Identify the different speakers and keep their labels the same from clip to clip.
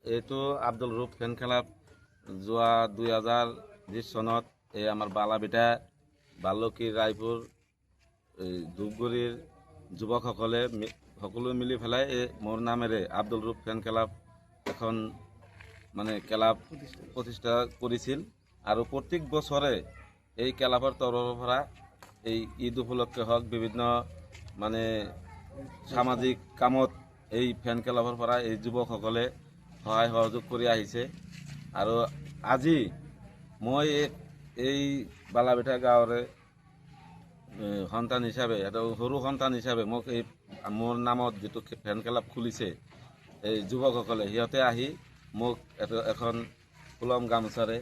Speaker 1: এইটো আব্দুল ৰূপ ফেন ক্লাব যোৱা 2020 চনত এই আমাৰ বালাবিটা বাল্লকী ৰায়পুৰ ধূপগুৰিৰ যুৱকসকলে সকলো মিলি পেলাই এই মোৰ নামেৰে আব্দুল ৰূপ ফেন ক্লাব এখন মানে ক্লাব প্ৰতিষ্ঠা কৰিছিল আৰু প্ৰত্যেক বছৰে এই ক্লাবৰ তৰফৰ পৰা এই ঈদ উপলক্ষে হওক বিভিন্ন মানে সামাজিক কামত এই ফেন ক্লাবৰ পৰা এই যুৱকসকলে সহায় সহযোগ কৰি আহিছে আৰু আজি মই এই বালাবিটা গাঁৱৰে সন্তান হিচাপে এটা সৰু সন্তান হিচাপে মোক এই মোৰ নামত যিটো ফেন ক্লাব খুলিছে এই যুৱকসকলে সিহঁতে আহি মোক এখন ফুলম গামোচাৰে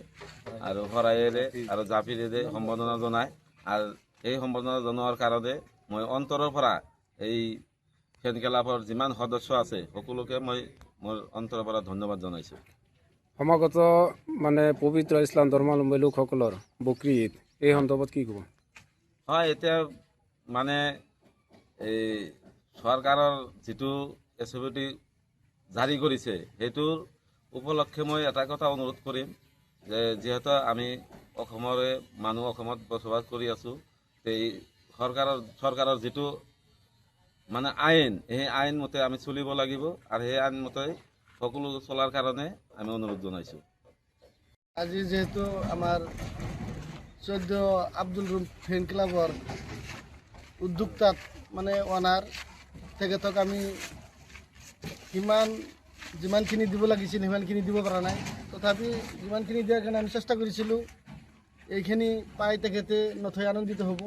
Speaker 1: আৰু শৰাইৰে আৰু জাপিৰে সম্বৰ্ধনা জনায় আৰু এই সম্বৰ্ধনা জনোৱাৰ কাৰণে মই অন্তৰৰ পৰা এই ফেন ক্লাবৰ যিমান সদস্য আছে সকলোকে মই মোৰ অন্তৰৰ পৰা ধন্যবাদ জনাইছোঁ।
Speaker 2: সমাগত মানে পবিত্ৰ ইছলাম ধৰ্মাৱলম্বী লোকসকলৰ বকৰি ঈদ এই সন্দৰ্ভত কি ক'ব?
Speaker 1: হয়, এতিয়া মানে এই চৰকাৰৰ যিটো এছঅ'পি জাৰি কৰিছে সেইটোৰ উপলক্ষে মই এটা কথা অনুৰোধ কৰিম যে যিহেতু আমি অসমৰে মানুহ অসমত বসবাস কৰি আছোঁ, এই চৰকাৰৰ যিটো মানে আইন সেই আইন মতে আমি চলিব লাগিব আৰু সেই আইন মতে সকলো চলাৰ কাৰণে আমি অনুৰোধ জনাইছোঁ।
Speaker 3: আজি যেহেতু আমাৰ 14 আব্দুল ৰূপ ফেন ক্লাবৰ উদ্যোক্তাত মানে অনাৰ তেখেতক আমি যিমানখিনি দিব লাগিছিল সিমানখিনি দিব পৰা নাই, তথাপি যিমানখিনি দিয়াৰ কাৰণে আমি চেষ্টা কৰিছিলোঁ। এইখিনি পাই তেখেতে নথৈ আনন্দিত হ'ব।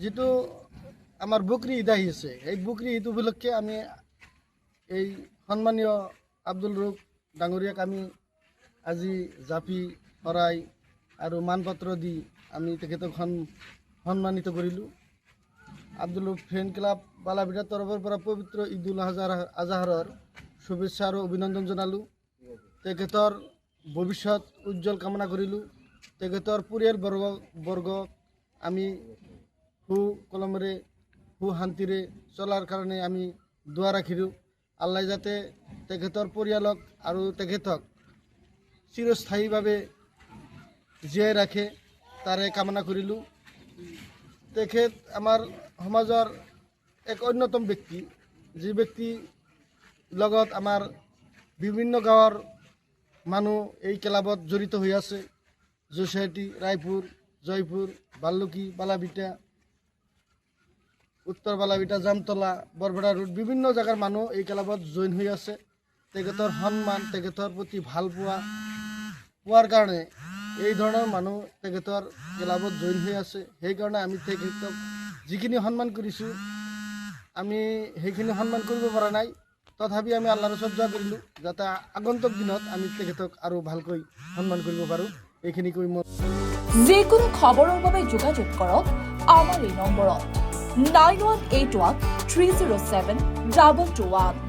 Speaker 3: যিটো আমাৰ বকৰি ঈদ আহি আছে, এই বকৰি ঈদ উপলক্ষে আমি এই সন্মানীয় আব্দুল ৰূপ ডাঙৰীয়াক আমি আজি জাপি শৰাই আৰু মানপত্ৰ দি আমি তেখেতক সন্মানিত কৰিলোঁ। আব্দুল ৰূপ ফেন ক্লাব বালাবিটাৰ তৰফৰ পৰা পবিত্ৰ ঈদুল আজহাৰৰ শুভেচ্ছা আৰু অভিনন্দন জনালোঁ। তেখেতৰ ভৱিষ্যত উজ্জ্বল কামনা কৰিলোঁ। তেখেতৰ পৰিয়ালবৰ্গক আমি সুকলমেৰে সুশান্তিৰে চলাৰ কাৰণে আমি দোৱা ৰাখিলোঁ। আল্লাই যাতে তেখেতৰ পৰিয়ালক আৰু তেখেতক চিৰস্থায়ীভাৱে জীয়াই ৰাখে তাৰে কামনা কৰিলোঁ। তেখেত আমাৰ সমাজৰ এক অন্যতম ব্যক্তি, যি ব্যক্তি লগত আমাৰ বিভিন্ন গাঁৱৰ মানুহ এই ক্লাবত জড়িত হৈ আছে। জোচাইটি, ৰায়পুৰ, জয়পুৰ, বাল্লকী, বালাবিটা, উত্তৰ বালাবিটা, জামতলা, বৰপেটা ৰোড বিভিন্ন জেগাৰ মানুহ এই ক্লাবত জইন হৈ আছে। তেখেতৰ সন্মান, তেখেতৰ প্ৰতি ভাল পোৱাৰ কাৰণে এই ধৰণৰ মানুহ তেখেতৰ ক্লাবত জইন হৈ আছে। সেইকাৰণে আমি তেখেতক যিখিনি সন্মান কৰিছোঁ আমি সেইখিনি সন্মান কৰিব পৰা নাই, তথাপি আমি আল্লাহৰ ওচৰত দোৱা কৰিলোঁ যাতে আগন্তুক দিনত আমি তেখেতক আৰু ভালকৈ সন্মান কৰিব পাৰোঁ। এইখিনি কৈ মই
Speaker 4: যিকোনো খবৰৰ বাবে যোগাযোগ কৰক আমাৰ এই নম্বৰত 9181 307 221।